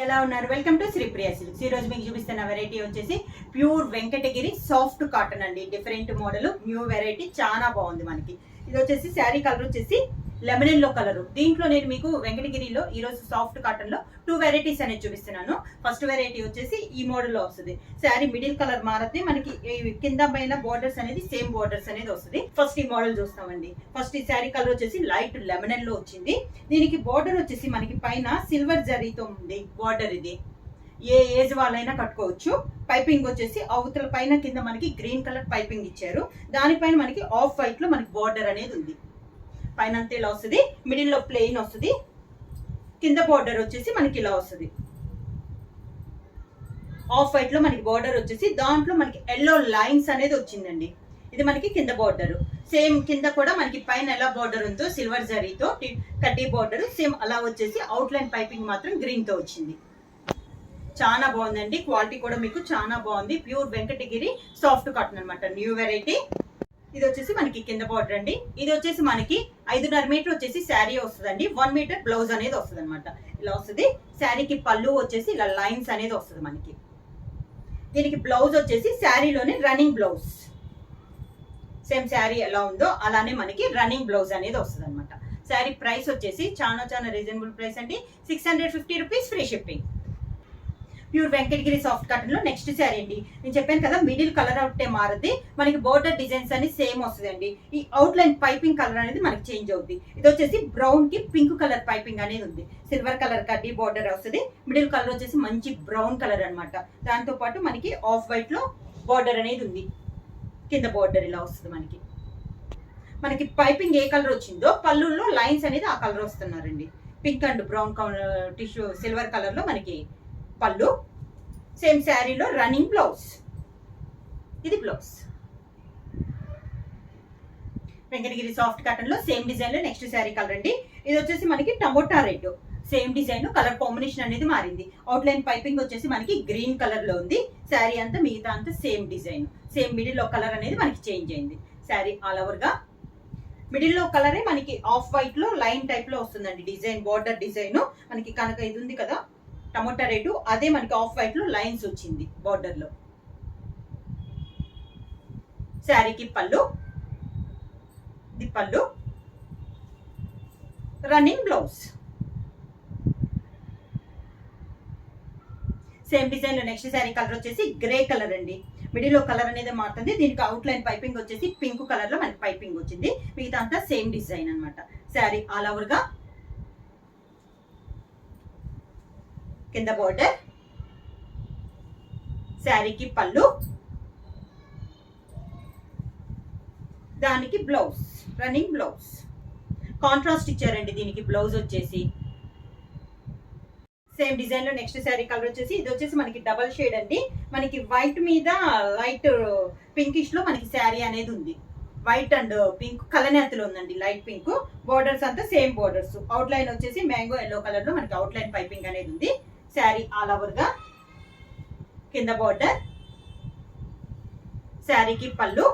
ఎలా ఉన్నారు? Welcome to Sripriya silks. ఈ రోజు మీకు చూపిస్తున్న వెరైటీ వచ్చేసి ప్యూర్ వెంకటగిరి సాఫ్ట్ కాటన్ అండి. డిఫరెంట్ మోడల్ న్యూ వెరైటీ, చాలా బాగుంది మనకి. ఇది వచ్చేసి శారీ కలర్ వచ్చేసి లెమన్ ఎల్లో కలర్. దీంట్లో నేను మీకు వెంకటగిరిలో ఈ రోజు సాఫ్ట్ కాటన్ లో 2 వెరైటీస్ అనేది చూపిస్తున్నాను. ఫస్ట్ వెరైటీ వచ్చేసి ఈ మోడల్ లో వస్తుంది. శారీ మిడిల్ కలర్ మారతే మనకి కింద పైన బోర్డర్స్ అనేది సేమ్ బోర్డర్స్ అనేది వస్తుంది. ఫస్ట్ ఈ మోడల్ చూస్తామండి. ఫస్ట్ ఈ శారీ కలర్ వచ్చేసి లైట్ లెమన్ ఎల్లో వచ్చింది. దీనికి బోర్డర్ వచ్చేసి మనకి పైన సిల్వర్ జరీతో ఉంది బోర్డర్. ఇది ఏ ఏజ్ వాళ్ళైనా కట్టుకోవచ్చు. పైపింగ్ వచ్చేసి అవతల పైన కింద మనకి గ్రీన్ కలర్ పైపింగ్ ఇచ్చారు. దానిపైన మనకి ఆఫ్ వైట్ లో మనకి బోర్డర్ అనేది ఉంది. పైన అంతా ఇలా వస్తుంది, మిడిల్ లో ప్లెయిన్ వస్తుంది, కింద బోర్డర్ వచ్చేసి మనకి ఇలా వస్తుంది. ఆఫ్ వైట్ లో మనకి బోర్డర్ వచ్చేసి దాంట్లో మనకి ఎల్లో లైన్స్ అనేది వచ్చిందండి. ఇది మనకి కింద బోర్డర్. సేమ్ కింద కూడా మనకి పైన ఎలా బోర్డర్ ఉందో సిల్వర్ జరీతో కడ్డీ బోర్డర్ సేమ్ అలా వచ్చేసి అవుట్ లైన్ పైపింగ్ మాత్రం గ్రీన్ తో వచ్చింది. చాలా బాగుందండి. క్వాలిటీ కూడా మీకు చాలా బాగుంది. ప్యూర్ వెంకటగిరి సాఫ్ట్ కాటన్ అనమాట, న్యూ వెరైటీ. ఇది వచ్చేసి మనకి కింద బోర్డర్ అండి. ఇది వచ్చేసి మనకి 5.5 మీటర్ వచ్చేసి శారీ వస్తుందండి. 1 మీటర్ బ్లౌజ్ అనేది వస్తుంది అనమాట. ఇలా వస్తుంది. శారీకి పళ్ళు వచ్చేసి ఇలా లైన్స్ అనేది వస్తుంది మనకి. దీనికి బ్లౌజ్ వచ్చేసి శారీలోనే రన్నింగ్ బ్లౌజ్. సేమ్ శారీ ఎలా ఉందో అలానే మనకి రన్నింగ్ బ్లౌజ్ అనేది వస్తుంది అనమాట. శారీ ప్రైస్ వచ్చేసి చాలా రీజనబుల్ ప్రైస్ అండి. 650 rupees free shipping. Pure Venkatagiri soft cotton లో నెక్స్ట్ శారీ అండి. నేను చెప్పాను కదా, మిడిల్ కలర్ అవుటే మారుద్ది, మనకి బోర్డర్ డిజైన్స్ అనేది సేమ్ వస్తుంది అండి. ఈ అవుట్ లైన్ పైపింగ్ కలర్ అనేది మనకి చేంజ్ అవుతుంది. ఇది వచ్చేసి బ్రౌన్ కి పింక్ కలర్ పైపింగ్ అనేది ఉంది. సిల్వర్ కలర్ కడ్డీ బోర్డర్ వస్తుంది. మిడిల్ కలర్ వచ్చేసి మంచి బ్రౌన్ కలర్ అనమాట. దాంతో పాటు మనకి ఆఫ్ వైట్ లో బోర్డర్ అనేది ఉంది. కింద బోర్డర్ ఇలా వస్తుంది మనకి. మనకి పైపింగ్ ఏ కలర్ వచ్చిందో పళ్ళుల్లో లైన్స్ అనేది ఆ కలర్ వస్తున్నారండి. Pink and brown tissue silver colour లో మనకి పళ్ళు. సేమ్ శారీలో రన్నింగ్ బ్లౌజ్. ఇది బ్లౌజ్. వెంకటగిరి సాఫ్ట్ కాటన్ లో సేమ్ డిజైన్ లో నెక్స్ట్ శారీ కలర్ అండి. ఇది వచ్చేసి మనకి tomato red. Same design, colour combination అనేది మారింది. అవుట్ లైన్ పైపింగ్ వచ్చేసి మనకి గ్రీన్ కలర్ లో ఉంది. శారీ అంతా మిగతా అంతా సేమ్ డిజైన్. సేమ్ మిడిల్ లో కలర్ అనేది మనకి చేంజ్ అయింది. శారీ ఆల్ ఓవర్ గా మిడిల్ లో కలరే మనకి ఆఫ్ వైట్ లో లైన్ టైప్ లో వస్తుందండి. డిజైన్ బోర్డర్ డిజైన్ మనకి కనుక ఇది ఉంది కదా టమోటా రెడ్, అదే మనకి ఆఫ్ వైట్ లో లైన్స్ వచ్చింది బోర్డర్ లో. శారీకి పళ్ళు, ఇది పళ్ళు, రన్నింగ్ బ్లౌజ్. సేమ్ డిజైన్ లో నెక్స్ట్ శారీ కలర్ వచ్చేసి గ్రే కలర్ అండి. మిడిల్ లో కలర్ అనేది మారుతుంది. దీనికి అవుట్ లైన్ పైపింగ్ వచ్చేసి పింక్ కలర్ లో మనకి పైపింగ్ వచ్చింది. మిగతా అంతా సేమ్ డిజైన్ అనమాట. శారీ ఆల్ ఓవర్ గా కింద బోర్డర్, శారీకి పళ్ళు, దానికి బ్లౌజ్, రన్నింగ్ బ్లౌజ్. కాంట్రాస్ట్ ఇచ్చారండి దీనికి బ్లౌజ్ వచ్చేసి. సేమ్ డిజైన్ లో నెక్స్ట్ శారీ కలర్ వచ్చేసి ఇది వచ్చేసి మనకి డబల్ షేడ్ అండి. మనకి వైట్ మీద లైట్ పింకిష్ లో మనకి శారీ అనేది ఉంది. వైట్ అండ్ పింక్ కలనేతలో ఉందండి, లైట్ పింక్. బోర్డర్స్ అంతా సేమ్ బోర్డర్స్. అవుట్ లైన్ వచ్చేసి మ్యాంగో ఎల్లో కలర్ లో మనకి అవుట్ లైన్ పైపింగ్ అనేది ఉంది. శారీ ఆల్ ఓవర్ గా కింద బోర్డర్, శారీకి పళ్ళు,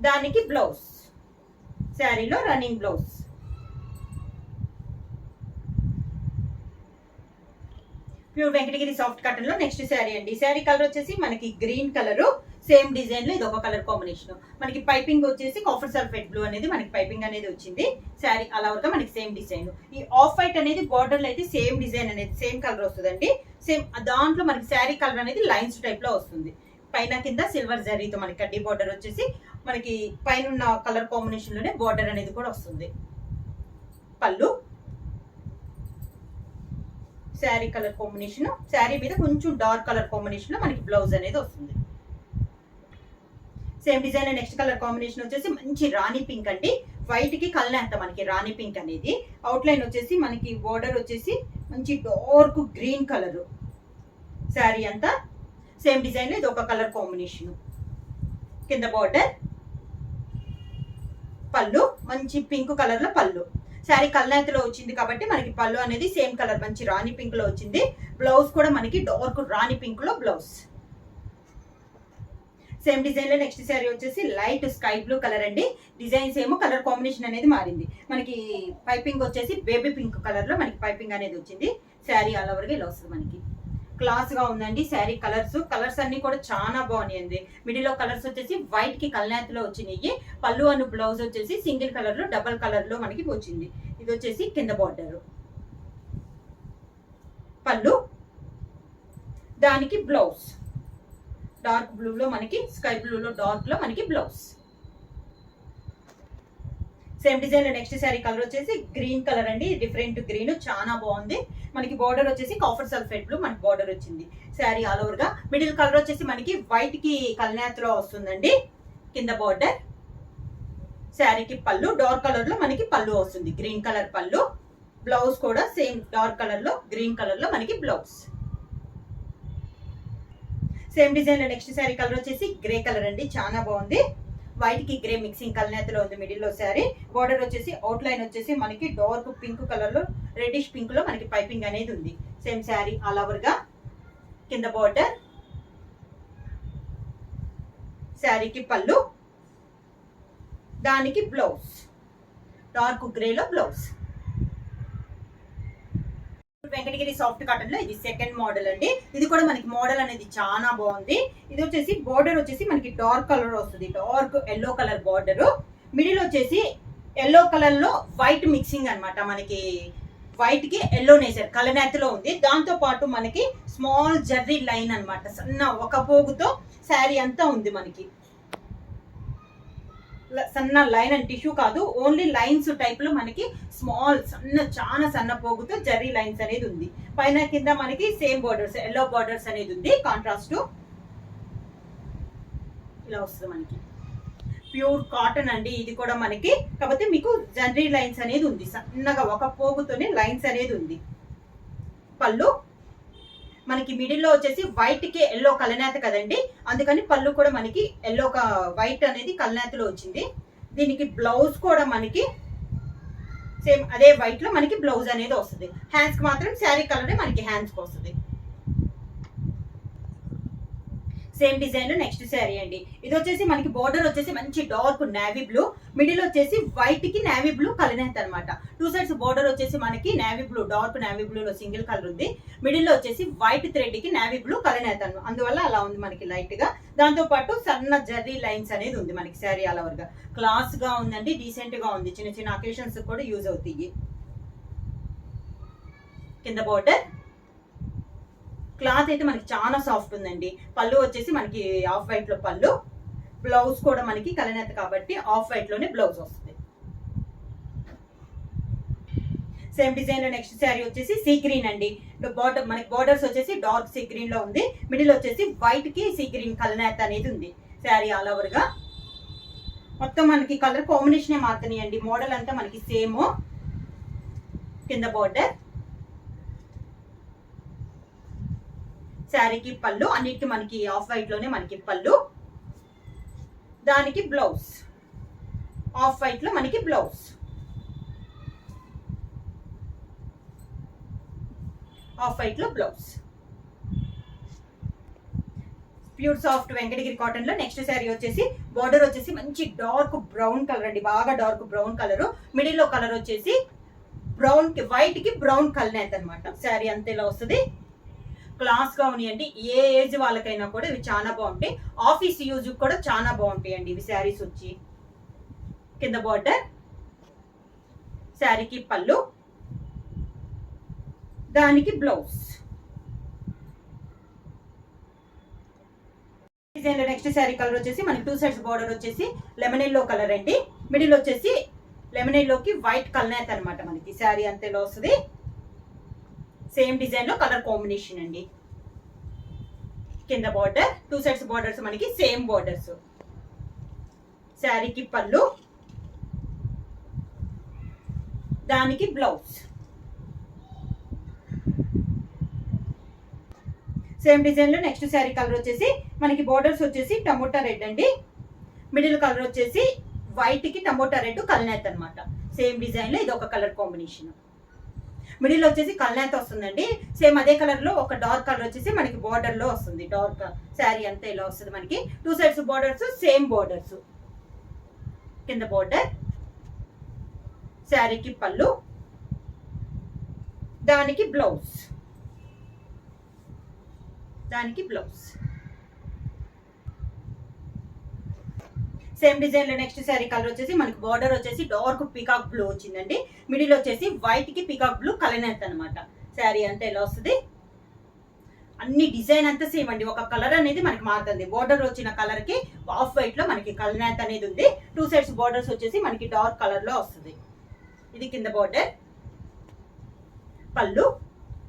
దానికి బ్లౌజ్. శారీలో running blouse. Pure Venkatagiri soft cotton లో నెక్స్ట్ శారీ అండి. శారీ కలర్ వచ్చేసి మనకి గ్రీన్ కలర్. సేమ్ డిజైన్ లో ఇది ఒక కలర్ కాంబినేషన్. మనకి పైపింగ్ వచ్చేసి కాఫర్ సల్ఫేట్ బ్లూ అనేది మనకి పైపింగ్ అనేది వచ్చింది. శారీ అలా వరకు మనకి సేమ్ డిజైన్. ఈ ఆఫ్ వైట్ అనేది బోర్డర్ లో అయితే సేమ్ డిజైన్ అనేది సేమ్ కలర్ వస్తుందండి. సేమ్ దాంట్లో మనకి శారీ కలర్ అనేది లైన్స్ టైప్ లో వస్తుంది. పైన కింద సిల్వర్ జరీతో మనకి కడ్డీ బోర్డర్ వచ్చేసి మనకి పైన ఉన్న కలర్ కాంబినేషన్ లోనే బోర్డర్ అనేది కూడా వస్తుంది. పళ్ళు, శారీ కలర్ కాంబినేషన్, శారీ మీద కొంచెం డార్క్ కలర్ కాంబినేషన్ లో మనకి బ్లౌజ్ అనేది వస్తుంది. Same design next colour combination వచ్చేసి మంచి రాణి పింక్ అండి. వైట్ కి కల్నేత మనకి రాణి పింక్ అనేది. అవుట్ లైన్ వచ్చేసి మనకి బోర్డర్ వచ్చేసి మంచి డార్క్ గ్రీన్ కలర్. శారీ అంతా సేమ్ డిజైన్ లో ఇది ఒక కలర్ కాంబినేషన్. కింద బోర్డర్, పళ్ళు మంచి పింక్ కలర్ లో పళ్ళు. శారీ కల్నేతలో వచ్చింది కాబట్టి మనకి పళ్ళు అనేది సేమ్ కలర్ మంచి రాణి పింక్ లో వచ్చింది. బ్లౌజ్ కూడా మనకి డార్క్ రాణి పింక్ లో బ్లౌజ్. సేమ్ డిజైన్ లో నెక్స్ట్ శారీ వచ్చేసి లైట్ స్కై బ్లూ కలర్ అండి. డిజైన్స్ ఏమో కలర్ కాంబినేషన్ అనేది మారింది. మనకి పైపింగ్ వచ్చేసి బేబీ పింక్ కలర్ లో మనకి పైపింగ్ అనేది వచ్చింది. శారీ ఆల్ ఓవర్ గా ఇలా వస్తుంది. మనకి క్లాస్ గా ఉందండి. శారీ కలర్స్ అన్ని కూడా చాలా బాగున్నాయండి. మిడిల్ లో కలర్స్ వచ్చేసి వైట్ కి కల్నాతిలో వచ్చినాయి. పళ్ళు అను బ్లౌజ్ వచ్చేసి సింగిల్ కలర్ లో డబల్ కలర్ లో మనకి వచ్చింది. ఇది వచ్చేసి కింద బార్డర్, పళ్ళు, దానికి బ్లౌజ్ డార్క్ బ్లూ లో మనకి స్కై బ్లూ లో డార్క్ లో మనకి బ్లౌజ్. సేమ్ డిజైన్ లో నెక్స్ట్ శారీ కలర్ వచ్చేసి గ్రీన్ కలర్ అండి. డిఫరెంట్ గ్రీన్ చాలా బాగుంది. మనకి బార్డర్ వచ్చేసి కాఫర్ సల్ఫేట్ బ్లూ మనకి బార్డర్ వచ్చింది. శారీ ఆల్ ఓవర్ గా మిడిల్ కలర్ వచ్చేసి మనకి వైట్ కి కల్నాత్ లో వస్తుందండి. కింద బార్డర్, శారీకి పళ్ళు డార్క్ కలర్ లో మనకి పళ్ళు వస్తుంది. గ్రీన్ కలర్ పళ్ళు, బ్లౌజ్ కూడా సేమ్ డార్క్ కలర్ లో గ్రీన్ కలర్ లో మనకి బ్లౌజ్. సేమ్ డిజైన్ లో నెక్స్ట్ శారీ కలర్ వచ్చేసి గ్రే కలర్ అండి. చాలా బాగుంది. వైట్ కి గ్రే మిక్సింగ్ కల్నాతలో ఉంది మిడిల్ లో శారీ. బార్డర్ వచ్చేసి అవుట్ లైన్ వచ్చేసి మనకి డార్క్ పింక్ కలర్ లో రెడ్డిష్ పింక్ లో మనకి పైపింగ్ అనేది ఉంది. సేమ్ శారీ ఆల్ ఓవర్ గా కింద బార్డర్, శారీకి పళ్ళు, దానికి బ్లౌజ్ డార్క్ గ్రే లో బ్లౌజ్. వెంకటగిరి సాఫ్ట్ కాటన్ లో ఇది సెకండ్ మోడల్ అండి. ఇది కూడా మనకి మోడల్ అనేది చాలా బాగుంది. ఇది వచ్చేసి బార్డర్ వచ్చేసి మనకి డార్క్ కలర్ వస్తుంది. Dark yellow colour border, middle వచ్చేసి ఎల్లో కలర్ లో వైట్ మిక్సింగ్ అన్నమాట. మనకి వైట్ కి ఎల్లో నేచర్ కలనాతిలో ఉంది. దాంతో పాటు మనకి స్మాల్ జర్రీ లైన్ అన్నమాట. సన్న ఒక పోగుతో శారీ అంతా ఉంది. మనకి సన్న లైన్ అండ్ టిష్యూ కాదు, ఓన్లీ లైన్స్ టైప్ లో మనకి స్మాల్ చాలా సన్న పోగుతో జర్రీ లైన్స్ అనేది ఉంది. పైన కింద మనకి సేమ్ బోర్డర్స్ ఎల్లో బోర్డర్స్ అనేది ఉంది. కాంట్రాస్ట్ ఇలా వస్తుంది. మనకి ప్యూర్ కాటన్ అండి. ఇది కూడా మనకి కాకపోతే మీకు జర్రీ లైన్స్ అనేది ఉంది. సన్నగా ఒక పోగుతోనే లైన్స్ అనేది ఉంది. పళ్ళు మనకి మిడిల్ లో వచ్చేసి వైట్ కి ఎల్లో కలనాత కదండి, అందుకని పళ్ళు కూడా మనకి ఎల్లో వైట్ అనేది కలనాతలో వచ్చింది. దీనికి బ్లౌజ్ కూడా మనకి సేమ్ అదే వైట్ లో మనకి బ్లౌజ్ అనేది వస్తుంది. హ్యాండ్స్ కి మాత్రం శారీ కలర్ మనకి హ్యాండ్స్ కి వస్తుంది. సేమ్ డిజైన్ లో నెక్స్ట్ శారీ అండి. ఇది వచ్చేసి మనకి బోర్డర్ వచ్చేసి మంచి డార్క్ నేవీ బ్లూ, మిడిల్ వచ్చేసి వైట్ కి నేవీ బ్లూ కలనేత అనమాట. టూ సైడ్స్ బోర్డర్ వచ్చేసి మనకి navy blue dark navy blue లో సింగిల్ కలర్ ఉంది. మిడిల్ లో వచ్చేసి వైట్ థ్రెడ్ కి నేవీ బ్లూ కలనేత, అందువల్ల అలా ఉంది మనకి లైట్ గా. దాంతో పాటు సన్న జర్రీ లైన్స్ అనేది ఉంది మనకి. శారీ ఆల్ ఓవర్ గా క్లాస్ గా ఉందండి. డీసెంట్ గా ఉంది. చిన్న చిన్న అకేషన్స్ కూడా యూజ్ అవుతాయి. కింద బోర్డర్ క్లాత్ అయితే మనకి చాలా సాఫ్ట్ ఉందండి. పళ్ళు వచ్చేసి మనకి ఆఫ్ వైట్ లో పళ్ళు, బ్లౌజ్ కూడా మనకి కలనేత కాబట్టి ఆఫ్ వైట్ లోనే బ్లౌజ్ వస్తుంది. సేమ్ డిజైన్ లో నెక్స్ట్ శారీ వచ్చేసి సీ గ్రీన్ అండి. బార్డర్ మనకి బోర్డర్స్ వచ్చేసి డార్క్ సీ గ్రీన్ లో ఉంది. మిడిల్ వచ్చేసి వైట్ కి సీ గ్రీన్ కలనేత అనేది ఉంది. శారీ ఆల్ ఓవర్ గా మొత్తం మనకి కలర్ కాంబినేషన్ మారుతున్నాయి అండి. మోడల్ అంతా మనకి సేమ్. కింద బోర్డర్, శారీకి పళ్ళు, అన్నిటికీ మనకి ఆఫ్ వైట్ లోనే మనకి పళ్ళు, దానికి బ్లౌజ్ ఆఫ్ వైట్ లో మనకి బ్లౌజ్. ఆఫ్ వైట్ లో blouse. Pure soft Venkatagiri cotton లో నెక్స్ట్ శారీ వచ్చేసి బార్డర్ వచ్చేసి మంచి డార్క్ బ్రౌన్ కలర్ అండి. బాగా డార్క్ బ్రౌన్ కలర్, మిడిల్ లో కలర్ వచ్చేసి బ్రౌన్ కి వైట్ కి బ్రౌన్ కలర్ అనమాట. శారీ అంతే ఇలా వస్తుంది. క్లాస్ గా ఉన్నాయండి. ఏ ఏజ్ వాళ్ళకైనా కూడా ఇవి చాలా బాగుంటాయి. ఆఫీస్ యూజ్ కూడా చాలా బాగుంటాయి అండి ఇవి శారీస్ వచ్చి. కింద బార్డర్, శారీకి పళ్ళు, దానికి బ్లౌజ్. డిజైన్ లో నెక్స్ట్ శారీ కలర్ వచ్చేసి మనకి టూ సైడ్స్ బార్డర్ వచ్చేసి లెమన్ ఎల్లో కలర్ అండి. మిడిల్ వచ్చేసి లెమన్ ఎల్లోకి వైట్ కలనేత అనమాట. మనకి శారీ అంతేలో వస్తుంది. సేమ్ డిజైన్ లో కలర్ కాంబినేషన్ అండి. కింద బార్డర్, టూ సైడ్స్ బార్డర్స్ మనకి సేమ్ బార్డర్స్. శారీకి పళ్ళు, దానికి బ్లౌజ్. సేమ్ డిజైన్ లో నెక్స్ట్ శారీ కలర్ వచ్చేసి మనకి బార్డర్స్ వచ్చేసి టమోటా రెడ్ అండి. మిడిల్ కలర్ వచ్చేసి వైట్ కి టమోటా రెడ్ కలనేత అనమాట. సేమ్ డిజైన్ లో ఇది ఒక కలర్ కాంబినేషన్. మిడిల్ వచ్చేసి కల్నేత వస్తుందండి. సేమ్ అదే కలర్ లో ఒక డార్క్ కలర్ వచ్చేసి మనకి బార్డర్ లో వస్తుంది. డార్క్ శారీ అంతా ఇలా వస్తుంది మనకి. 2 సైడ్స్ బార్డర్స్, సేమ్ బార్డర్స్. కింద బార్డర్, శారీకి పళ్ళు, దానికి బ్లౌజ్. సేమ్ డిజైన్ లో నెక్స్ట్ శారీ కలర్ వచ్చేసి మనకి బార్డర్ వచ్చేసి డార్క్ పీకాక్ బ్లూ వచ్చిందండి. మిడిల్ వచ్చేసి వైట్ కి పీకాక్ బ్లూ కలనేత్ అనమాట. శారీ అంతా ఎలా వస్తుంది, అన్ని డిజైన్ అంతా సేమ్ అండి. ఒక కలర్ అనేది మనకి మారుతుంది. బార్డర్ వచ్చిన కలర్ కి ఆఫ్ వైట్ లో మనకి కలనేత్ అనేది ఉంది. 2 సైడ్స్ బార్డర్స్ వచ్చేసి మనకి డార్క్ కలర్ లో వస్తుంది. ఇది కింద బార్డర్, పళ్ళు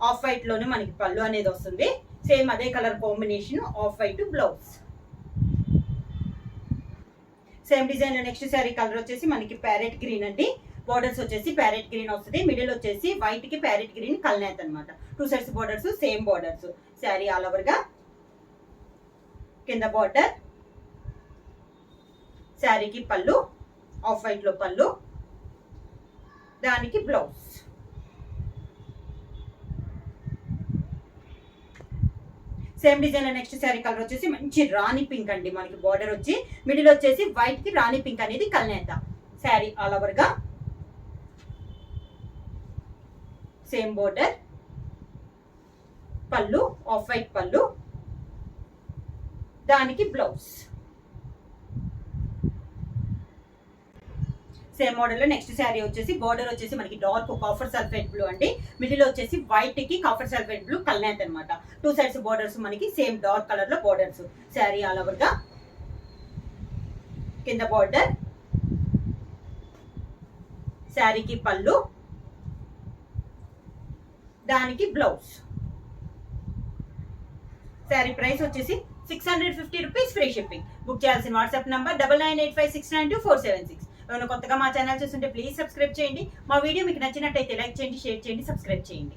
ఆఫ్ వైట్ లోనే మనకి పళ్ళు అనేది వస్తుంది. సేమ్ అదే colour combination off white blouse. Same design లో నెక్స్ట్ శారీ కలర్ వచ్చేసి మనకి ప్యారెట్ గ్రీన్ అండి. బార్డర్స్ వచ్చేసి ప్యారెట్ గ్రీన్ వస్తుంది. మిడిల్ వచ్చేసి వైట్ కి ప్యారెట్ గ్రీన్ కల్నేత్ అనమాట. 2 sides borders, same borders. Sari all over గా. కింద బార్డర్, శారీకి పళ్ళు, ఆఫ్ వైట్ లో పళ్ళు, దానికి బ్లౌజ్. సేమ్ డిజైన్ లో నెక్స్ట్ శారీ కలర్ వచ్చేసి మంచి రాణి పింక్ అండి. మనకి బార్డర్ వచ్చి మిడిల్ వచ్చేసి వైట్ కి రాణి పింక్ అనేది కల్నేత. శారీ ఆల్ ఓవర్ గా. సేమ్ బార్డర్, పళ్ళు ఆఫ్ వైట్ పళ్ళు, దానికి బ్లౌజ్. సేమ్ మోడల్ లో నెక్స్ట్ శారీ వచ్చేసి బార్డర్ వచ్చేసి మనకి డార్క్ కాఫర్ సల్ఫేట్ బ్లూ అండి. మిడిల్ వచ్చేసి వైట్ కి కాఫర్ సల్ఫేట్ బ్లూ కల్నేత్ అనమాట. 2 సైడ్స్ బార్డర్స్ మనకి సేమ్ డార్క్ కలర్ లో బార్డర్స్. శారీ ఆల్ ఓవర్ గా. కింద బార్డర్, శారీకి పళ్ళు, దానికి బ్లౌజ్. శారీ ప్రైస్ వచ్చేసి 650 రూపీస్, ఫ్రీ షిప్పింగ్. బుక్ చేయాల్సిన వాట్సాప్ నంబర్ 9985692476. ఏమైనా కొత్తగా మా ఛానల్ చూస్తుంటే ప్లీజ్ సబ్స్క్రైబ్ చేయండి. మా వీడియో మీకు నచ్చినట్టయితే లైక్ చేయండి, షేర్ చేయండి, సబ్స్క్రైబ్ చేయండి.